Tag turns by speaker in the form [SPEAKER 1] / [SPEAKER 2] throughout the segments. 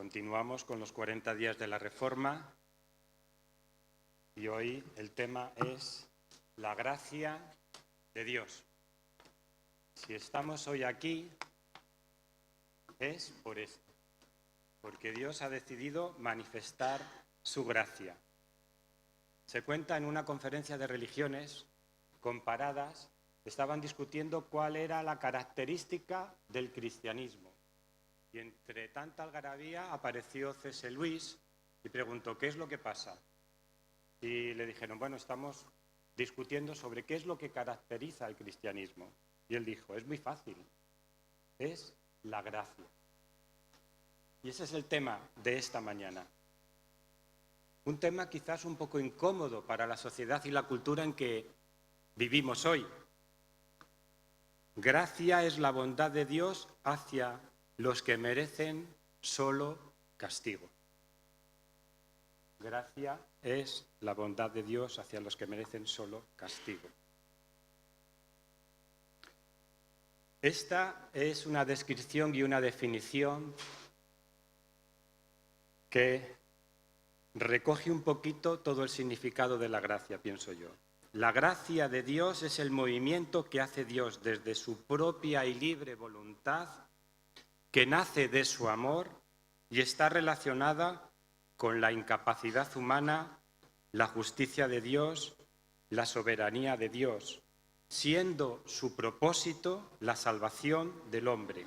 [SPEAKER 1] Continuamos con los 40 días de la Reforma y hoy el tema es la gracia de Dios. Si estamos hoy aquí es por esto, porque Dios ha decidido manifestar su gracia. Se cuenta en una conferencia de religiones comparadas, estaban discutiendo cuál era la característica del cristianismo. Y entre tanta algarabía apareció C.S. Lewis y preguntó, ¿qué es lo que pasa? Y le dijeron, bueno, estamos discutiendo sobre qué es lo que caracteriza al cristianismo. Y él dijo, es muy fácil, es la gracia. Y ese es el tema de esta mañana. Un tema quizás un poco incómodo para la sociedad y la cultura en que vivimos hoy. Gracia es la bondad de Dios hacia los que merecen solo castigo. Gracia es la bondad de Dios hacia los que merecen solo castigo. Esta es una descripción y una definición que recoge un poquito todo el significado de la gracia, pienso yo. La gracia de Dios es el movimiento que hace Dios desde su propia y libre voluntad, que nace de su amor y está relacionada con la incapacidad humana, la justicia de Dios, la soberanía de Dios, siendo su propósito la salvación del hombre.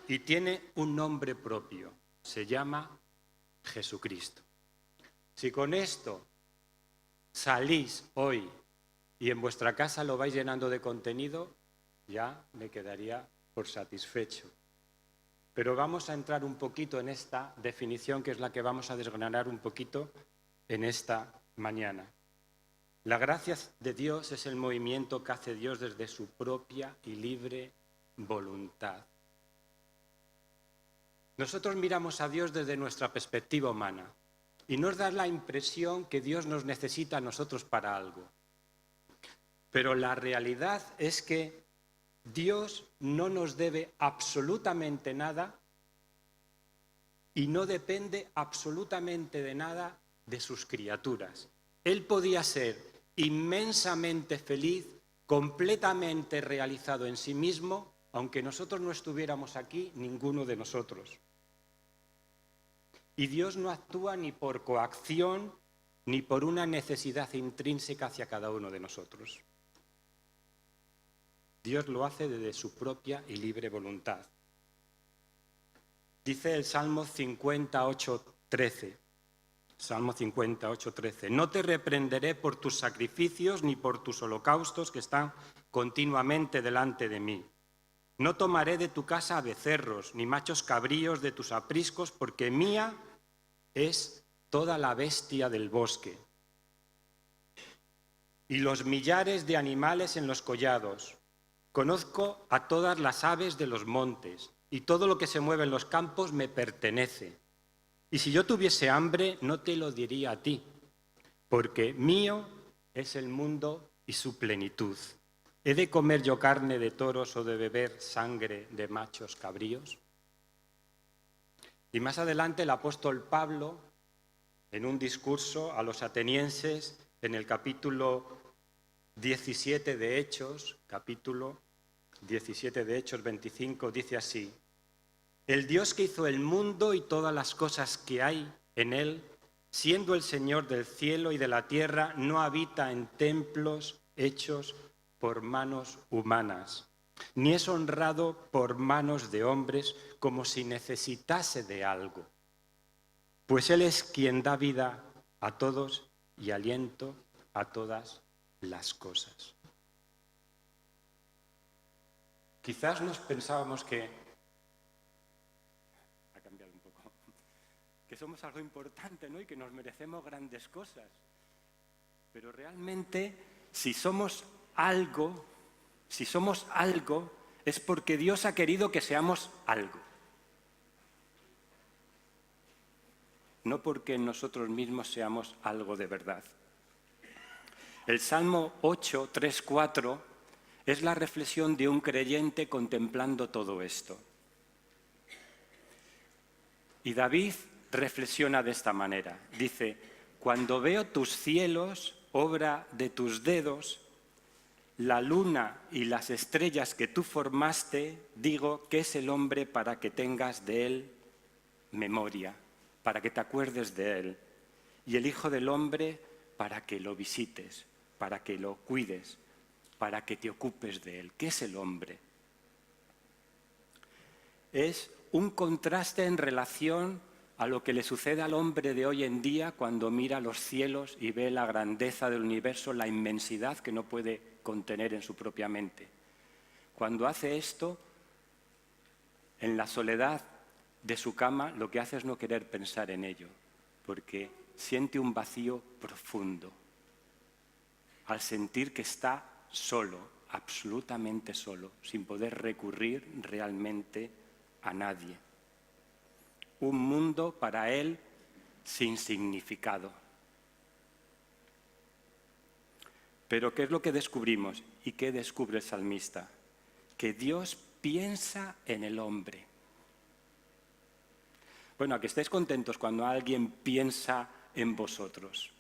[SPEAKER 1] Y tiene un nombre propio, se llama Jesucristo. Si con esto salís hoy y en vuestra casa lo vais llenando de contenido, ya me quedaría por satisfecho. Pero vamos a entrar un poquito en esta definición, que es la que vamos a desgranar un poquito en esta mañana. La gracia de Dios es el movimiento que hace Dios desde su propia y libre voluntad. Nosotros miramos a Dios desde nuestra perspectiva humana y nos da la impresión que Dios nos necesita a nosotros para algo. Pero la realidad es que Dios no nos debe absolutamente nada y no depende absolutamente de nada de sus criaturas. Él podía ser inmensamente feliz, completamente realizado en sí mismo, aunque nosotros no estuviéramos aquí, ninguno de nosotros. Y Dios no actúa ni por coacción ni por una necesidad intrínseca hacia cada uno de nosotros. Dios lo hace desde su propia y libre voluntad. Dice el Salmo 58:13. Salmo 58:13. No te reprenderé por tus sacrificios ni por tus holocaustos que están continuamente delante de mí. No tomaré de tu casa becerros ni machos cabríos de tus apriscos, porque mía es toda la bestia del bosque y los millares de animales en los collados. Conozco a todas las aves de los montes, y todo lo que se mueve en los campos me pertenece. Y si yo tuviese hambre, no te lo diría a ti, porque mío es el mundo y su plenitud. ¿He de comer yo carne de toros o de beber sangre de machos cabríos? Y más adelante el apóstol Pablo, en un discurso a los atenienses, en el capítulo 17 de Hechos, capítulo 17 de Hechos 25, dice así: el Dios que hizo el mundo y todas las cosas que hay en él, siendo el Señor del cielo y de la tierra, no habita en templos hechos por manos humanas, ni es honrado por manos de hombres como si necesitase de algo, pues Él es quien da vida a todos y aliento a todas las cosas. Quizás nos pensábamos que somos algo importante, ¿no? Y que nos merecemos grandes cosas. Pero realmente, si somos algo, es porque Dios ha querido que seamos algo. No porque nosotros mismos seamos algo de verdad. El Salmo 8, 3, 4 es la reflexión de un creyente contemplando todo esto. Y David reflexiona de esta manera. Dice, cuando veo tus cielos, obra de tus dedos, la luna y las estrellas que tú formaste, digo, ¿qué es el hombre para que tengas de él memoria, para que te acuerdes de él? Y el Hijo del Hombre para que lo visites, para que lo cuides, para que te ocupes de él. ¿Qué es el hombre? Es un contraste en relación a lo que le sucede al hombre de hoy en día cuando mira los cielos y ve la grandeza del universo, la inmensidad que no puede contener en su propia mente. Cuando hace esto, en la soledad de su cama, lo que hace es no querer pensar en ello, porque siente un vacío profundo al sentir que está solo, absolutamente solo, sin poder recurrir realmente a nadie. Un mundo para él sin significado. Pero ¿qué es lo que descubrimos? ¿Y qué descubre el salmista? Que Dios piensa en el hombre. Bueno, a que estéis contentos cuando alguien piensa en vosotros.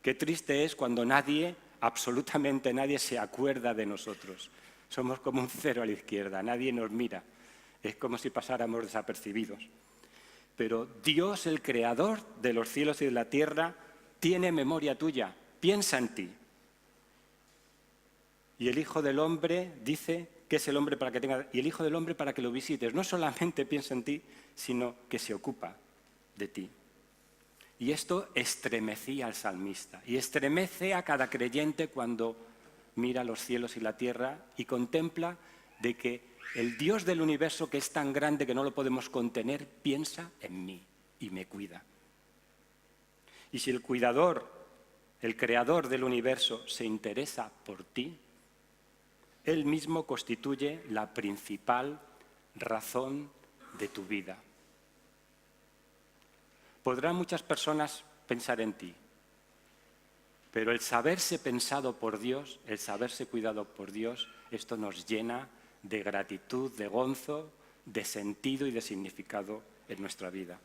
[SPEAKER 1] Qué triste es cuando nadie, absolutamente nadie, se acuerda de nosotros. Somos como un cero a la izquierda, nadie nos mira. Es como si pasáramos desapercibidos. Pero Dios, el creador de los cielos y de la tierra, tiene memoria tuya, piensa en ti. Y el Hijo del Hombre dice que es el hombre para que tenga, y el Hijo del Hombre para que lo visites. No solamente piensa en ti, sino que se ocupa de ti. Y esto estremecía al salmista, y estremece a cada creyente cuando mira los cielos y la tierra y contempla de que el Dios del universo, que es tan grande que no lo podemos contener, piensa en mí y me cuida. Y si el cuidador, el creador del universo, se interesa por ti, él mismo constituye la principal razón de tu vida. Podrán muchas personas pensar en ti, pero el saberse pensado por Dios, el saberse cuidado por Dios, esto nos llena de gratitud, de gozo, de sentido y de significado en nuestra vida.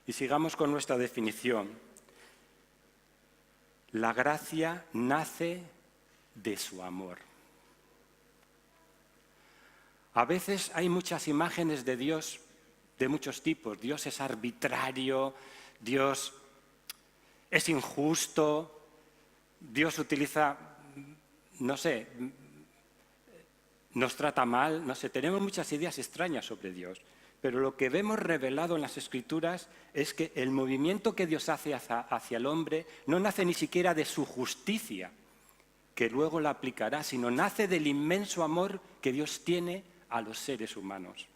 [SPEAKER 1] Y sigamos con nuestra definición. La gracia nace de su amor. A veces hay muchas imágenes de Dios de muchos tipos. Dios es arbitrario, Dios es injusto, Dios utiliza, no sé, nos trata mal, no sé, tenemos muchas ideas extrañas sobre Dios. Pero lo que vemos revelado en las Escrituras es que el movimiento que Dios hace hacia el hombre no nace ni siquiera de su justicia, que luego la aplicará, sino nace del inmenso amor que Dios tiene a los seres humanos.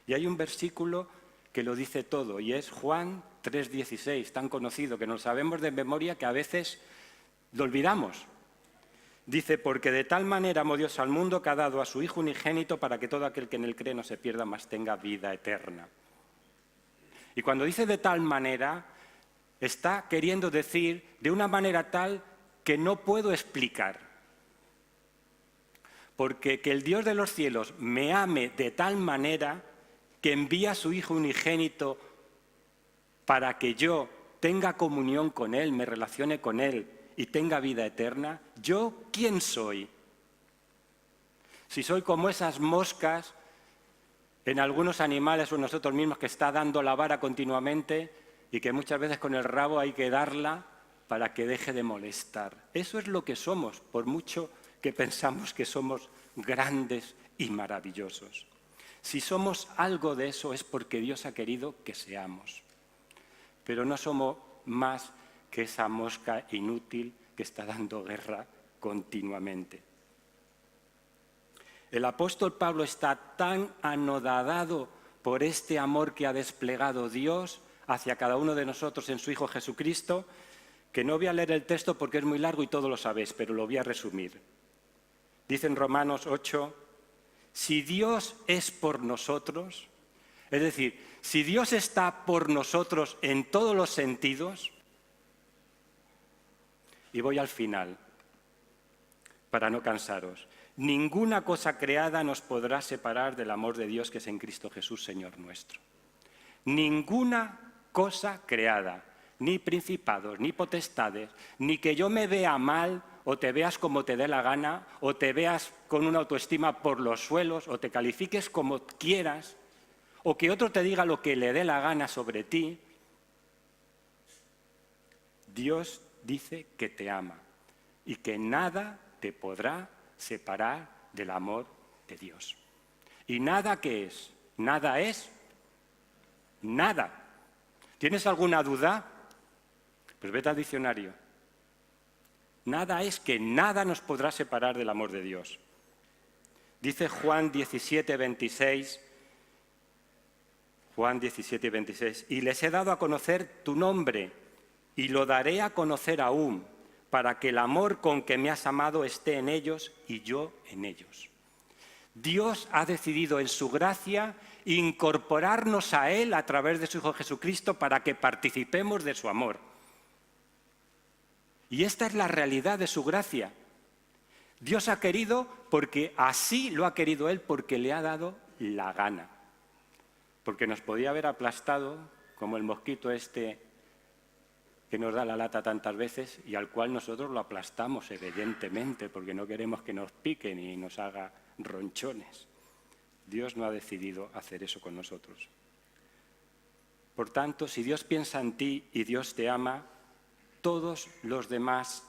[SPEAKER 1] Y hay un versículo que lo dice todo, y es Juan 3,16, tan conocido que nos sabemos de memoria que a veces lo olvidamos. Dice, porque de tal manera amó Dios al mundo que ha dado a su Hijo unigénito para que todo aquel que en él cree no se pierda, mas tenga vida eterna. Y cuando dice de tal manera, está queriendo decir de una manera tal que no puedo explicar. Porque que el Dios de los cielos me ame de tal manera que envía a su Hijo unigénito para que yo tenga comunión con Él, me relacione con Él y tenga vida eterna, ¿yo quién soy? Si soy como esas moscas en algunos animales o en nosotros mismos que está dando la vara continuamente y que muchas veces con el rabo hay que darla para que deje de molestar. Eso es lo que somos, por mucho que pensamos que somos grandes y maravillosos. Si somos algo de eso es porque Dios ha querido que seamos. Pero no somos más que esa mosca inútil que está dando guerra continuamente. El apóstol Pablo está tan anodadado por este amor que ha desplegado Dios hacia cada uno de nosotros en su Hijo Jesucristo, que no voy a leer el texto porque es muy largo y todo lo sabéis, pero lo voy a resumir. Dice en Romanos 8, si Dios es por nosotros, es decir, si Dios está por nosotros en todos los sentidos, y voy al final, para no cansaros, Ninguna cosa creada nos podrá separar del amor de Dios que es en Cristo Jesús, Señor nuestro. Ninguna cosa creada, ni principados, ni potestades, ni que yo me vea mal o te veas como te dé la gana, o te veas con una autoestima por los suelos, o te califiques como quieras, o que otro te diga lo que le dé la gana sobre ti. Dios dice que te ama y que nada te podrá separar del amor de Dios. ¿Y nada qué es? Nada es nada. ¿Tienes alguna duda? Pues vete al diccionario. Nada es que nada nos podrá separar del amor de Dios. Dice Juan 17:26, y les he dado a conocer tu nombre y lo daré a conocer aún, para que el amor con que me has amado esté en ellos y yo en ellos. Dios ha decidido en su gracia incorporarnos a Él a través de su Hijo Jesucristo para que participemos de su amor. Y esta es la realidad de su gracia. Dios ha querido porque así lo ha querido Él, porque le ha dado la gana. Porque nos podía haber aplastado como el mosquito este que nos da la lata tantas veces y al cual nosotros lo aplastamos evidentemente porque no queremos que nos piquen y nos haga ronchones. Dios no ha decidido hacer eso con nosotros. Por tanto, si Dios piensa en ti y Dios te ama, todos los demás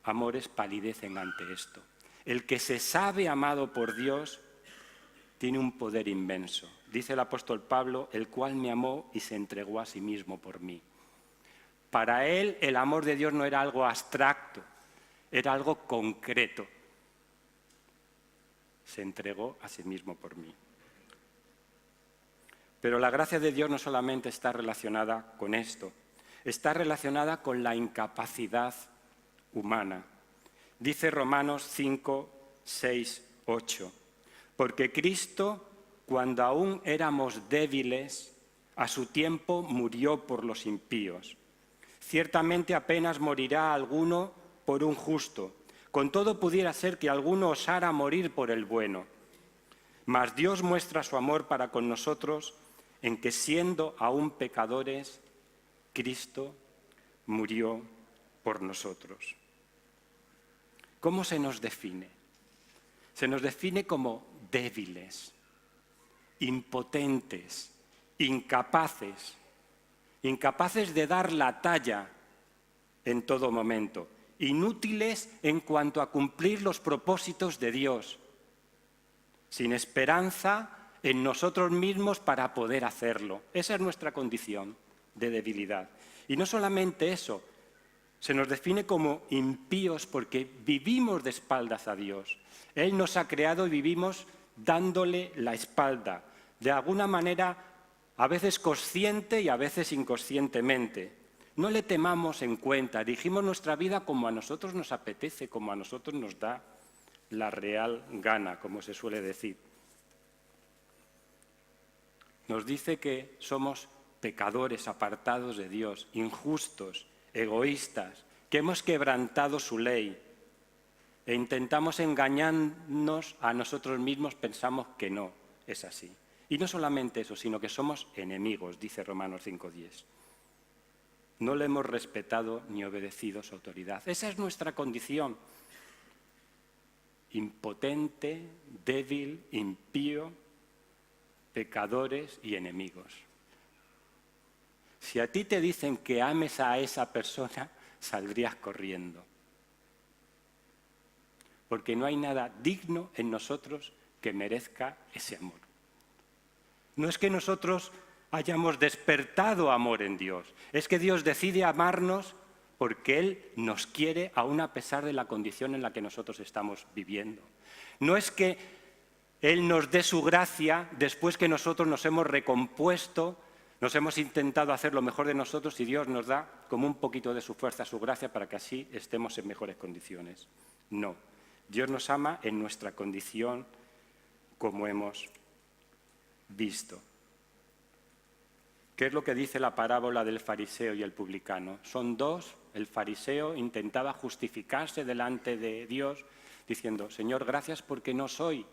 [SPEAKER 1] amores palidecen ante esto. El que se sabe amado por Dios tiene un poder inmenso. Dice el apóstol Pablo, el cual me amó y se entregó a sí mismo por mí. Para él el amor de Dios no era algo abstracto, era algo concreto. Se entregó a sí mismo por mí. Pero la gracia de Dios no solamente está relacionada con esto, está relacionada con la incapacidad humana. Dice Romanos 5, 6, 8, porque Cristo, cuando aún éramos débiles, a su tiempo murió por los impíos. Ciertamente apenas morirá alguno por un justo. Con todo pudiera ser que alguno osara morir por el bueno. Mas Dios muestra su amor para con nosotros en que siendo aún pecadores, Cristo murió por nosotros. ¿Cómo se nos define? Se nos define como débiles, impotentes, incapaces de dar la talla en todo momento, inútiles en cuanto a cumplir los propósitos de Dios, sin esperanza en nosotros mismos para poder hacerlo. Esa es nuestra condición de debilidad. Y no solamente eso, se nos define como impíos porque vivimos de espaldas a Dios. Él nos ha creado y vivimos dándole la espalda, de alguna manera a veces consciente y a veces inconscientemente. No le temamos en cuenta, dirigimos nuestra vida como a nosotros nos apetece, como a nosotros nos da la real gana, como se suele decir. Nos dice que somos pecadores apartados de Dios, injustos, egoístas, que hemos quebrantado su ley e intentamos engañarnos a nosotros mismos, pensamos que no es así. Y no solamente eso, sino que somos enemigos, dice Romanos 5:10. No le hemos respetado ni obedecido su autoridad. Esa es nuestra condición. Impotente, débil, impío, pecadores y enemigos. Si a ti te dicen que ames a esa persona, saldrías corriendo. Porque no hay nada digno en nosotros que merezca ese amor. No es que nosotros hayamos despertado amor en Dios, es que Dios decide amarnos porque Él nos quiere aún a pesar de la condición en la que nosotros estamos viviendo. No es que Él nos dé su gracia después que nosotros nos hemos recompuesto, nos hemos intentado hacer lo mejor de nosotros y Dios nos da como un poquito de su fuerza, su gracia, para que así estemos en mejores condiciones. No, Dios nos ama en nuestra condición como hemos visto. ¿Qué es lo que dice la parábola del fariseo y el publicano? Son dos. El fariseo intentaba justificarse delante de Dios diciendo, Señor, gracias porque no soy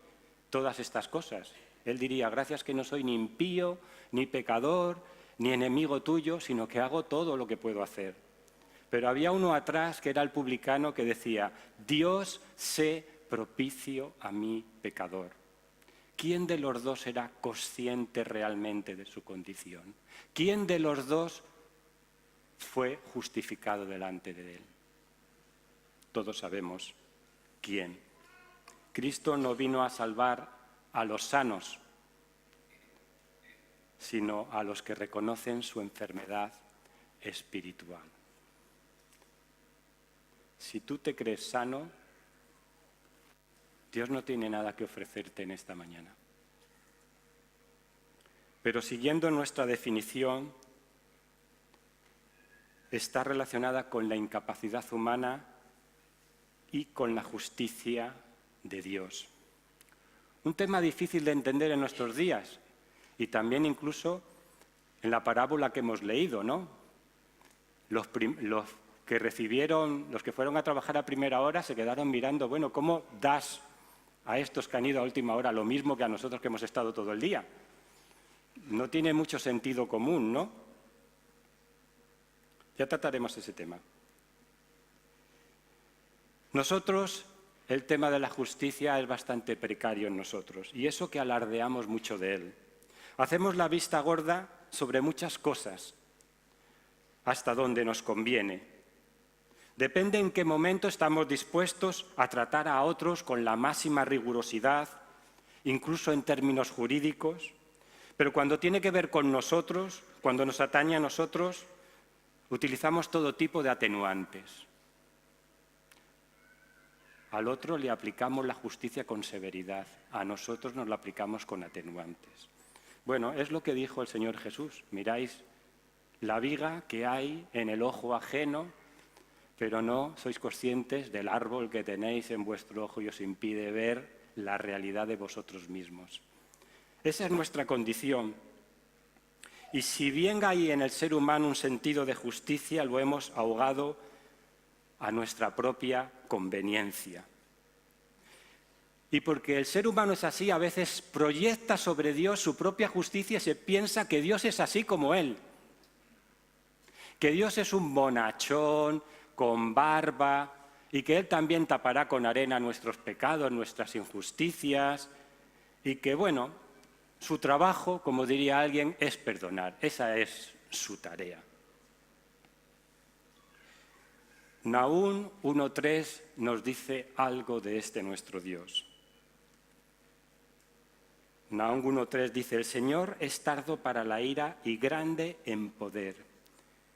[SPEAKER 1] todas estas cosas. Él diría, gracias que no soy ni impío, ni pecador, ni enemigo tuyo, sino que hago todo lo que puedo hacer. Pero había uno atrás que era el publicano que decía, Dios, sé propicio a mi pecador. ¿Quién de los dos era consciente realmente de su condición? ¿Quién de los dos fue justificado delante de él? Todos sabemos quién. Cristo no vino a salvar a los sanos, sino a los que reconocen su enfermedad espiritual. Si tú te crees sano, Dios no tiene nada que ofrecerte en esta mañana. Pero siguiendo nuestra definición, está relacionada con la incapacidad humana y con la justicia de Dios. Un tema difícil de entender en nuestros días y también incluso en la parábola que hemos leído, ¿no? Los que fueron a trabajar a primera hora se quedaron mirando, bueno, ¿cómo das a estos que han ido a última hora lo mismo que a nosotros que hemos estado todo el día? No tiene mucho sentido común, ¿no? Ya trataremos ese tema. Nosotros, el tema de la justicia es bastante precario en nosotros, y eso que alardeamos mucho de él. Hacemos la vista gorda sobre muchas cosas, hasta donde nos conviene. Depende en qué momento estamos dispuestos a tratar a otros con la máxima rigurosidad, incluso en términos jurídicos, pero cuando tiene que ver con nosotros, cuando nos atañe a nosotros, utilizamos todo tipo de atenuantes. Al otro le aplicamos la justicia con severidad, a nosotros nos la aplicamos con atenuantes. Bueno, es lo que dijo el Señor Jesús. Miráis la viga que hay en el ojo ajeno, pero no sois conscientes del árbol que tenéis en vuestro ojo y os impide ver la realidad de vosotros mismos. Esa es nuestra condición. Y si bien hay en el ser humano un sentido de justicia, lo hemos ahogado a nuestra propia conveniencia. Y porque el ser humano es así, a veces proyecta sobre Dios su propia justicia y se piensa que Dios es así como Él. Que Dios es un bonachón, con barba, y que Él también tapará con arena nuestros pecados, nuestras injusticias, y que, bueno, su trabajo, como diría alguien, es perdonar. Esa es su tarea. Nahum 1:3 nos dice algo de este nuestro Dios. Nahum 1:3 dice, el Señor es tardo para la ira y grande en poder.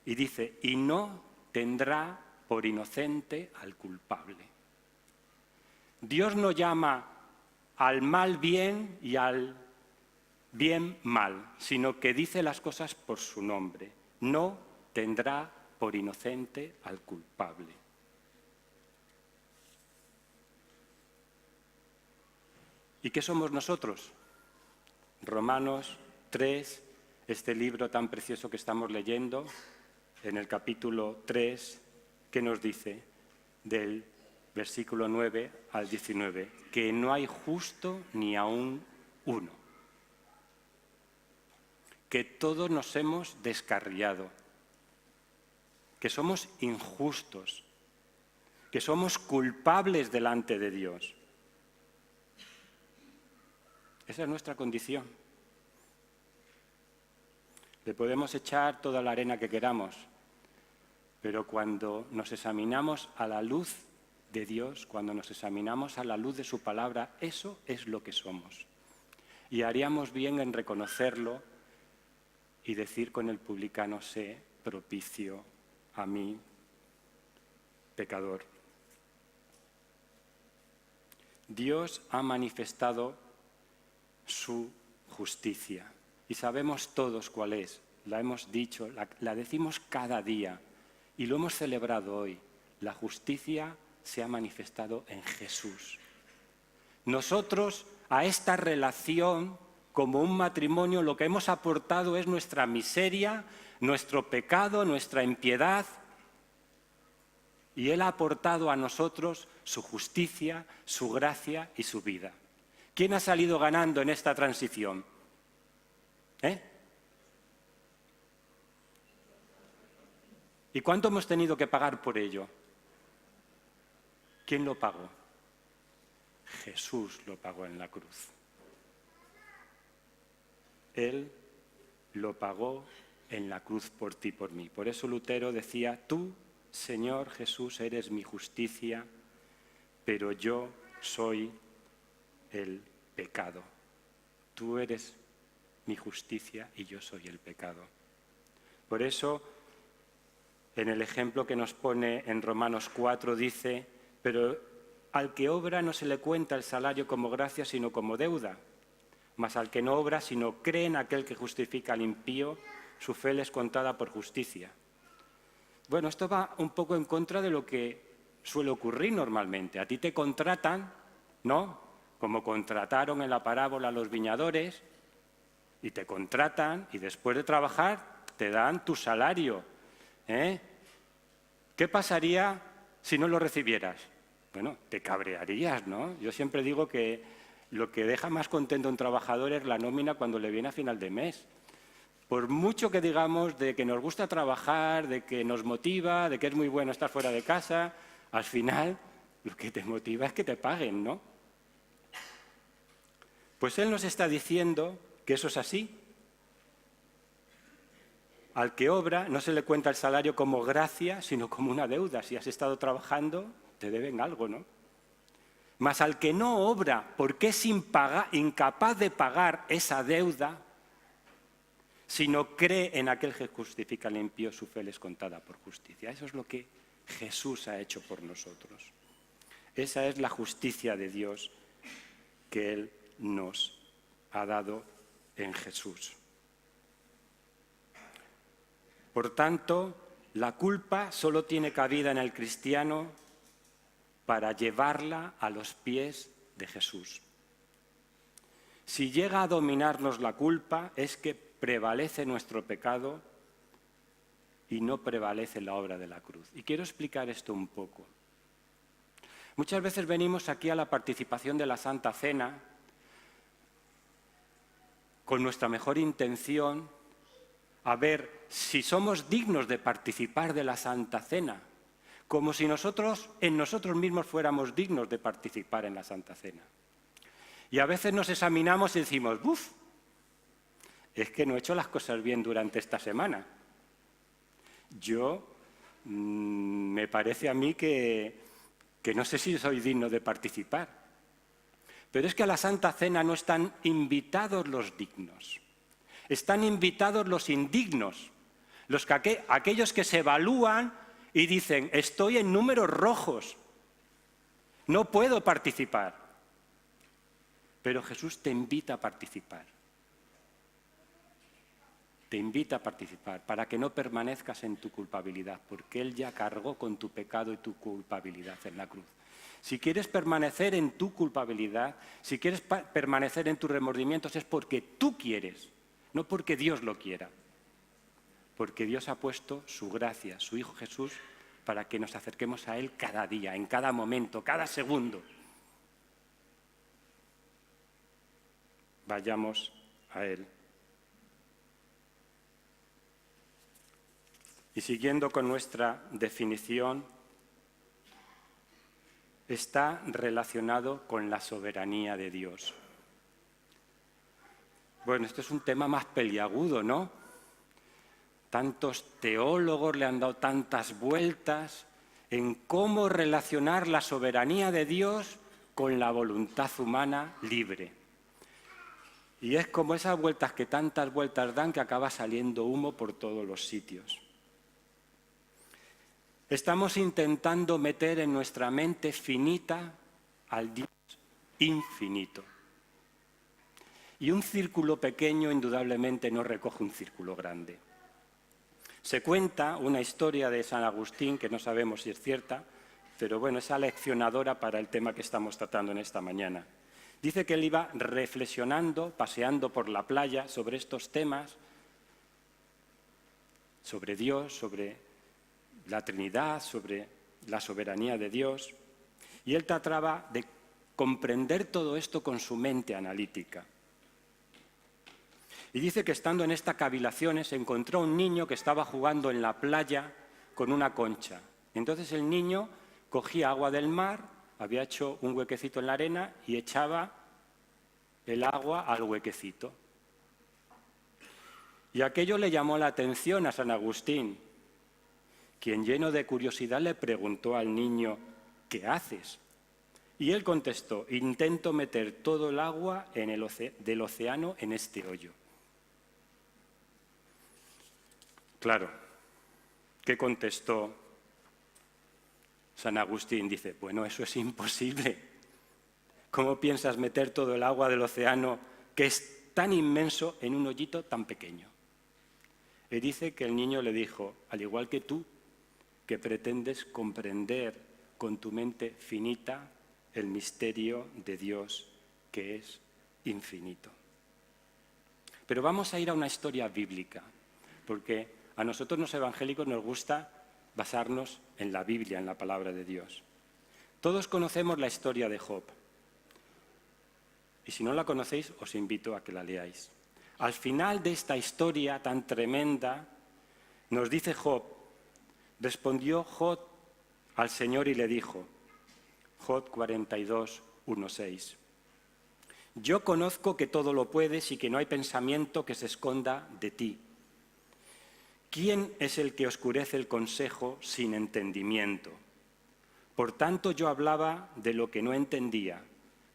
[SPEAKER 1] Y dice, y no tendrá por inocente al culpable. Dios no llama al mal bien y al bien mal, sino que dice las cosas por su nombre. No tendrá por inocente al culpable. ¿Y qué somos nosotros? Romanos 3, este libro tan precioso que estamos leyendo, en el capítulo 3, que nos dice del versículo 9 al 19, que no hay justo ni aún uno, que todos nos hemos descarriado, que somos injustos, que somos culpables delante de Dios. Esa es nuestra condición. Le podemos echar toda la arena que queramos, pero cuando nos examinamos a la luz de Dios, cuando nos examinamos a la luz de su palabra, eso es lo que somos. Y haríamos bien en reconocerlo y decir con el publicano, sé propicio a mí, pecador. Dios ha manifestado su justicia y sabemos todos cuál es. La hemos dicho, la decimos cada día y lo hemos celebrado hoy. La justicia se ha manifestado en Jesús. Nosotros a esta relación, como un matrimonio, lo que hemos aportado es nuestra miseria, nuestro pecado, nuestra impiedad. Y Él ha aportado a nosotros su justicia, su gracia y su vida. ¿Quién ha salido ganando en esta transición? ¿Y cuánto hemos tenido que pagar por ello? ¿Quién lo pagó? Jesús lo pagó en la cruz. Él lo pagó en la cruz por ti y por mí. Por eso Lutero decía, tú, Señor Jesús, eres mi justicia, pero yo soy el pecado. Tú eres mi justicia y yo soy el pecado. Por eso, en el ejemplo que nos pone en Romanos 4 dice, pero al que obra no se le cuenta el salario como gracia, sino como deuda. Mas al que no obra, sino cree en aquel que justifica al impío, su fe le es contada por justicia. Bueno, esto va un poco en contra de lo que suele ocurrir normalmente. A ti te contratan, ¿no? Como contrataron en la parábola a los viñadores, y te contratan y después de trabajar te dan tu salario. ¿Qué pasaría si no lo recibieras? Bueno, te cabrearías, ¿no? Yo siempre digo que lo que deja más contento a un trabajador es la nómina cuando le viene a final de mes. Por mucho que digamos de que nos gusta trabajar, de que nos motiva, de que es muy bueno estar fuera de casa, al final lo que te motiva es que te paguen, ¿no? Pues Él nos está diciendo que eso es así. Al que obra no se le cuenta el salario como gracia, sino como una deuda. Si has estado trabajando, te deben algo, ¿no? Mas al que no obra, porque es incapaz de pagar esa deuda, sino cree en aquel que justifica al impío, su fe le es contada por justicia. Eso es lo que Jesús ha hecho por nosotros. Esa es la justicia de Dios que Él nos ha dado en Jesús. Por tanto, la culpa solo tiene cabida en el cristiano para llevarla a los pies de Jesús. Si llega a dominarnos la culpa, es que prevalece nuestro pecado y no prevalece la obra de la cruz. Y quiero explicar esto un poco. Muchas veces venimos aquí a la participación de la Santa Cena con nuestra mejor intención a ver si somos dignos de participar de la Santa Cena, como si nosotros en nosotros mismos fuéramos dignos de participar en la Santa Cena. Y a veces nos examinamos y decimos, ¡buf! Es que no he hecho las cosas bien durante esta semana. Me parece a mí que no sé si soy digno de participar. Pero es que a la Santa Cena no están invitados los dignos. Están invitados los indignos, aquellos que se evalúan y dicen, estoy en números rojos, no puedo participar. Pero Jesús te invita a participar. Te invita a participar para que no permanezcas en tu culpabilidad, porque Él ya cargó con tu pecado y tu culpabilidad en la cruz. Si quieres permanecer en tu culpabilidad, si quieres permanecer en tus remordimientos, es porque tú quieres, no porque Dios lo quiera. Porque Dios ha puesto su gracia, su Hijo Jesús, para que nos acerquemos a Él cada día, en cada momento, cada segundo. Vayamos a Él. Y siguiendo con nuestra definición, está relacionado con la soberanía de Dios. Bueno, esto es un tema más peliagudo, ¿no? Tantos teólogos le han dado tantas vueltas en cómo relacionar la soberanía de Dios con la voluntad humana libre. Y es como esas vueltas que tantas vueltas dan que acaba saliendo humo por todos los sitios. Estamos intentando meter en nuestra mente finita al Dios infinito. Y un círculo pequeño indudablemente no recoge un círculo grande. Se cuenta una historia de San Agustín, que no sabemos si es cierta, pero bueno, es aleccionadora para el tema que estamos tratando en esta mañana. Dice que él iba reflexionando, paseando por la playa sobre estos temas, sobre Dios, sobre la Trinidad, sobre la soberanía de Dios, y él trataba de comprender todo esto con su mente analítica. Y dice que estando en estas cavilaciones encontró a un niño que estaba jugando en la playa con una concha. Entonces el niño cogía agua del mar, había hecho un huequecito en la arena y echaba el agua al huequecito. Y aquello le llamó la atención a San Agustín, quien lleno de curiosidad le preguntó al niño, ¿qué haces? Y él contestó, intento meter todo el agua del océano en este hoyo. Claro, ¿qué contestó San Agustín? Dice, bueno, eso es imposible. ¿Cómo piensas meter todo el agua del océano, que es tan inmenso, en un hoyito tan pequeño? Y dice que el niño le dijo, al igual que tú, que pretendes comprender con tu mente finita el misterio de Dios, que es infinito. Pero vamos a ir a una historia bíblica, porque a nosotros los evangélicos nos gusta basarnos en la Biblia, en la palabra de Dios. Todos conocemos la historia de Job. Y si no la conocéis, os invito a que la leáis. Al final de esta historia tan tremenda, nos dice Job, respondió Job al Señor y le dijo, Job 42, 1-6, yo conozco que todo lo puedes y que no hay pensamiento que se esconda de ti. ¿Quién es el que oscurece el consejo sin entendimiento? Por tanto, yo hablaba de lo que no entendía,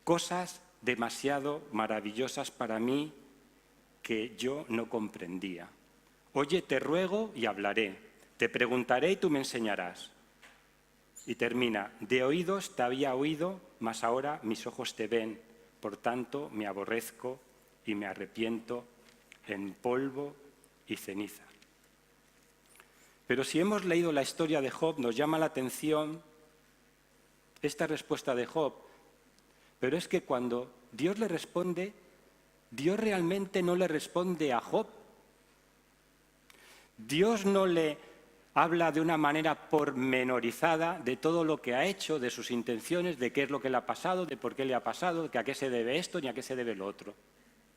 [SPEAKER 1] cosas demasiado maravillosas para mí que yo no comprendía. Oye, te ruego y hablaré, te preguntaré y tú me enseñarás. Y termina, de oídos te había oído, mas ahora mis ojos te ven, por tanto me aborrezco y me arrepiento en polvo y ceniza. Pero si hemos leído la historia de Job, nos llama la atención esta respuesta de Job. Pero es que cuando Dios le responde, Dios realmente no le responde a Job. Dios no le habla de una manera pormenorizada de todo lo que ha hecho, de sus intenciones, de qué es lo que le ha pasado, de por qué le ha pasado, de a qué se debe esto ni a qué se debe lo otro.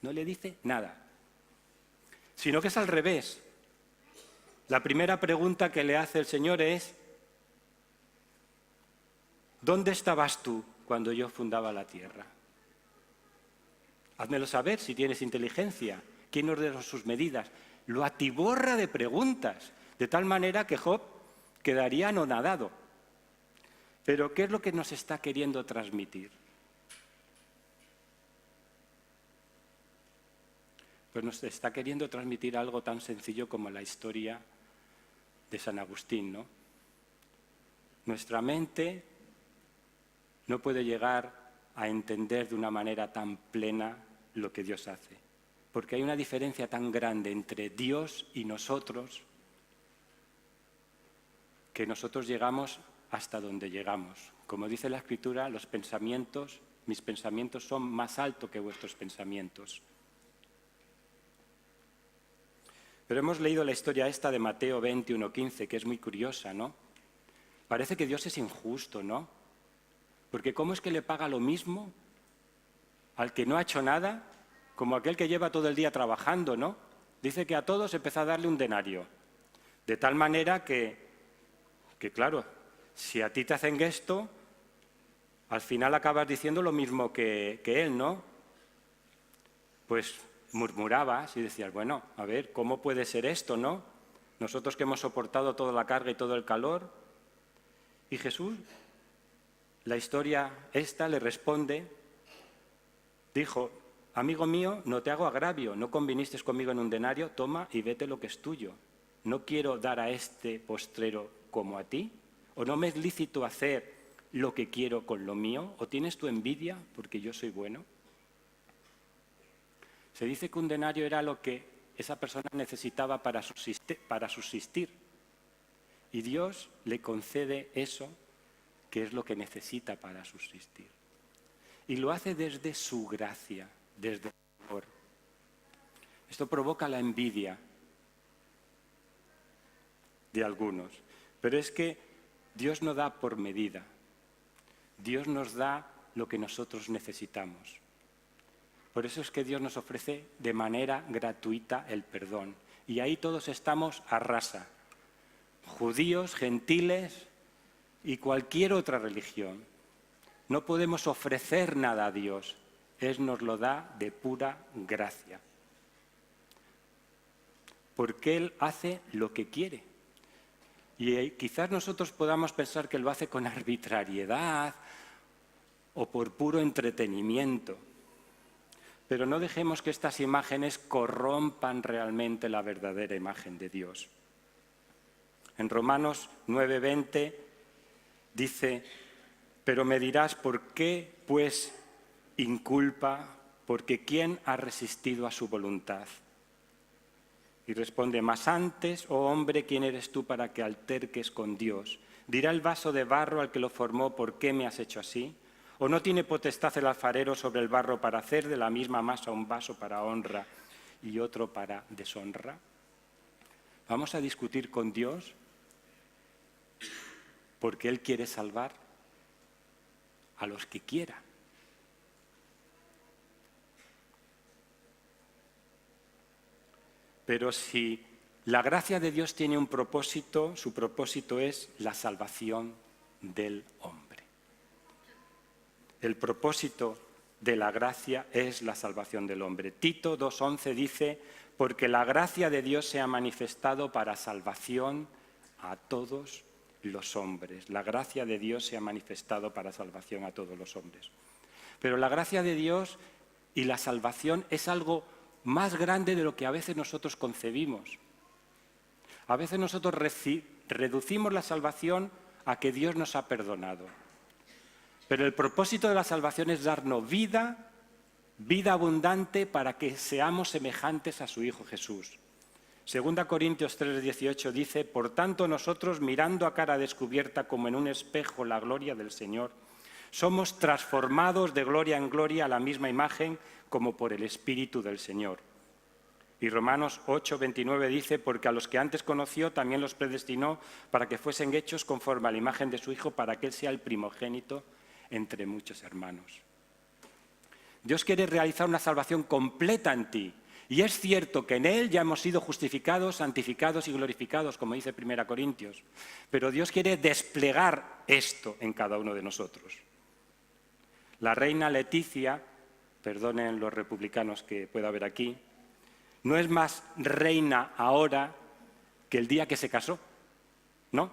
[SPEAKER 1] No le dice nada. Sino que es al revés. La primera pregunta que le hace el Señor es, ¿dónde estabas tú cuando yo fundaba la tierra? Házmelo saber si tienes inteligencia. ¿Quién ordenó sus medidas? Lo atiborra de preguntas, de tal manera que Job quedaría anonadado. Pero ¿qué es lo que nos está queriendo transmitir? Pues nos está queriendo transmitir algo tan sencillo como la historia de San Agustín, ¿no? Nuestra mente no puede llegar a entender de una manera tan plena lo que Dios hace, porque hay una diferencia tan grande entre Dios y nosotros que nosotros llegamos hasta donde llegamos. Como dice la Escritura, mis pensamientos son más altos que vuestros pensamientos. Pero hemos leído la historia esta de Mateo 21:15, que es muy curiosa, ¿no? Parece que Dios es injusto, ¿no? Porque ¿cómo es que le paga lo mismo al que no ha hecho nada como aquel que lleva todo el día trabajando, ¿no? Dice que a todos empezó a darle un denario. De tal manera que claro, si a ti te hacen esto, al final acabas diciendo lo mismo que él, ¿no? Pues murmurabas y decías, bueno, a ver, ¿cómo puede ser esto, no? Nosotros que hemos soportado toda la carga y todo el calor. Y Jesús, la historia esta le responde, dijo, amigo mío, no te hago agravio, no conviniste conmigo en un denario, toma y vete lo que es tuyo. ¿No quiero dar a este postrero como a ti? ¿O no me es lícito hacer lo que quiero con lo mío? ¿O tienes tu envidia porque yo soy bueno? Se dice que un denario era lo que esa persona necesitaba para subsistir. Y Dios le concede eso, que es lo que necesita para subsistir. Y lo hace desde su gracia, desde su amor. Esto provoca la envidia de algunos. Pero es que Dios no da por medida. Dios nos da lo que nosotros necesitamos. Por eso es que Dios nos ofrece de manera gratuita el perdón. Y ahí todos estamos a rasa. Judíos, gentiles y cualquier otra religión. No podemos ofrecer nada a Dios. Él nos lo da de pura gracia. Porque Él hace lo que quiere. Y quizás nosotros podamos pensar que lo hace con arbitrariedad o por puro entretenimiento. Pero no dejemos que estas imágenes corrompan realmente la verdadera imagen de Dios. En Romanos 9:20 dice: pero me dirás, ¿por qué pues inculpa? Porque ¿quién ha resistido a su voluntad? Y responde: mas antes, oh hombre, ¿quién eres tú para que alterques con Dios? ¿Dirá el vaso de barro al que lo formó, ¿por qué me has hecho así? ¿O no tiene potestad el alfarero sobre el barro para hacer de la misma masa un vaso para honra y otro para deshonra? ¿Vamos a discutir con Dios porque Él quiere salvar a los que quiera? Pero si la gracia de Dios tiene un propósito, su propósito es la salvación del hombre. El propósito de la gracia es la salvación del hombre. Tito 2:11 dice: porque la gracia de Dios se ha manifestado para salvación a todos los hombres. La gracia de Dios se ha manifestado para salvación a todos los hombres. Pero la gracia de Dios y la salvación es algo más grande de lo que a veces nosotros concebimos. A veces nosotros reducimos la salvación a que Dios nos ha perdonado. Pero el propósito de la salvación es darnos vida, vida abundante para que seamos semejantes a su Hijo Jesús. 2 Corintios 3:18 dice: por tanto nosotros, mirando a cara descubierta como en un espejo la gloria del Señor, somos transformados de gloria en gloria a la misma imagen como por el Espíritu del Señor. Y Romanos 8:29 dice: porque a los que antes conoció también los predestinó para que fuesen hechos conforme a la imagen de su Hijo, para que Él sea el primogénito entre muchos hermanos. Dios quiere realizar una salvación completa en ti. Y es cierto que en Él ya hemos sido justificados, santificados y glorificados, como dice 1 Corintios. Pero Dios quiere desplegar esto en cada uno de nosotros. La reina Leticia, perdonen los republicanos que pueda haber aquí, no es más reina ahora que el día que se casó, ¿no?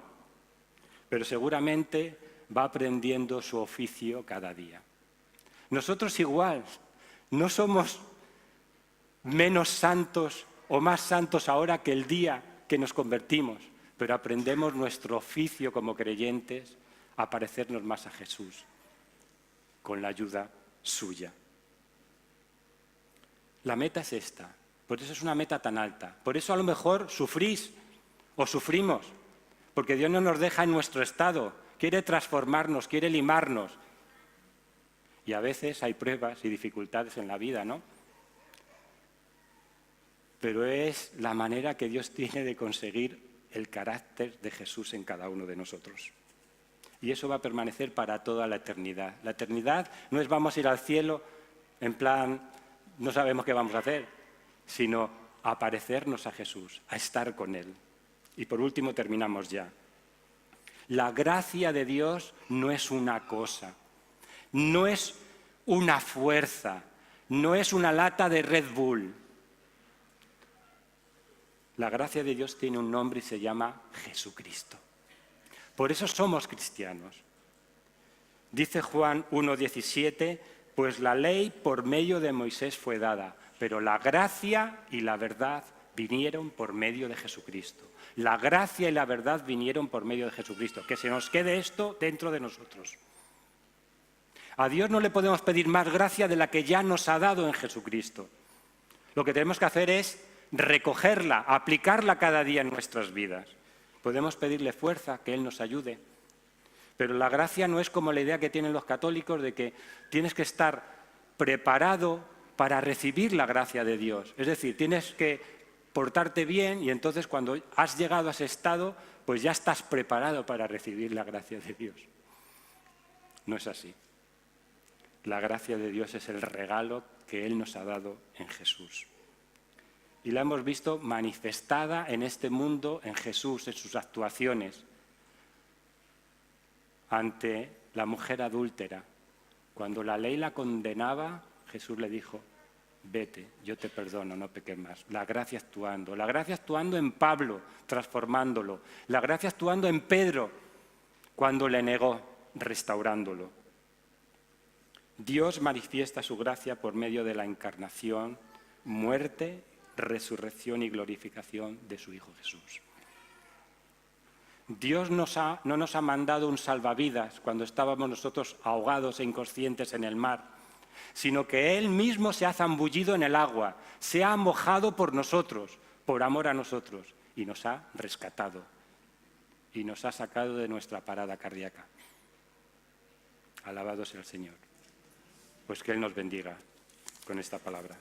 [SPEAKER 1] Pero seguramente va aprendiendo su oficio cada día. Nosotros igual, no somos menos santos o más santos ahora que el día que nos convertimos, pero aprendemos nuestro oficio como creyentes a parecernos más a Jesús, con la ayuda suya. La meta es esta, por eso es una meta tan alta. Por eso a lo mejor sufrís o sufrimos, porque Dios no nos deja en nuestro estado, quiere transformarnos, quiere limarnos. Y a veces hay pruebas y dificultades en la vida, ¿no? Pero es la manera que Dios tiene de conseguir el carácter de Jesús en cada uno de nosotros. Y eso va a permanecer para toda la eternidad. La eternidad no es vamos a ir al cielo en plan no sabemos qué vamos a hacer, sino a parecernos a Jesús, a estar con Él. Y por último terminamos ya. La gracia de Dios no es una cosa, no es una fuerza, no es una lata de Red Bull. La gracia de Dios tiene un nombre y se llama Jesucristo. Por eso somos cristianos. Dice Juan 1:17, pues la ley por medio de Moisés fue dada, pero la gracia y la verdad vinieron por medio de Jesucristo. La gracia y la verdad vinieron por medio de Jesucristo. Que se nos quede esto dentro de nosotros. A Dios no le podemos pedir más gracia de la que ya nos ha dado en Jesucristo. Lo que tenemos que hacer es recogerla, aplicarla cada día en nuestras vidas. Podemos pedirle fuerza, que Él nos ayude. Pero la gracia no es como la idea que tienen los católicos de que tienes que estar preparado para recibir la gracia de Dios. Es decir, tienes que portarte bien y entonces cuando has llegado a ese estado, pues ya estás preparado para recibir la gracia de Dios. No es así. La gracia de Dios es el regalo que Él nos ha dado en Jesús. Y la hemos visto manifestada en este mundo, en Jesús, en sus actuaciones. Ante la mujer adúltera, cuando la ley la condenaba, Jesús le dijo, vete, yo te perdono, no peques más. La gracia actuando en Pablo, transformándolo. La gracia actuando en Pedro, cuando le negó, restaurándolo. Dios manifiesta su gracia por medio de la encarnación, muerte, resurrección y glorificación de su Hijo Jesús. Dios no nos ha mandado un salvavidas cuando estábamos nosotros ahogados e inconscientes en el mar, sino que Él mismo se ha zambullido en el agua, se ha mojado por nosotros, por amor a nosotros, y nos ha rescatado, y nos ha sacado de nuestra parada cardíaca. Alabado sea el Señor. Pues que Él nos bendiga con esta palabra.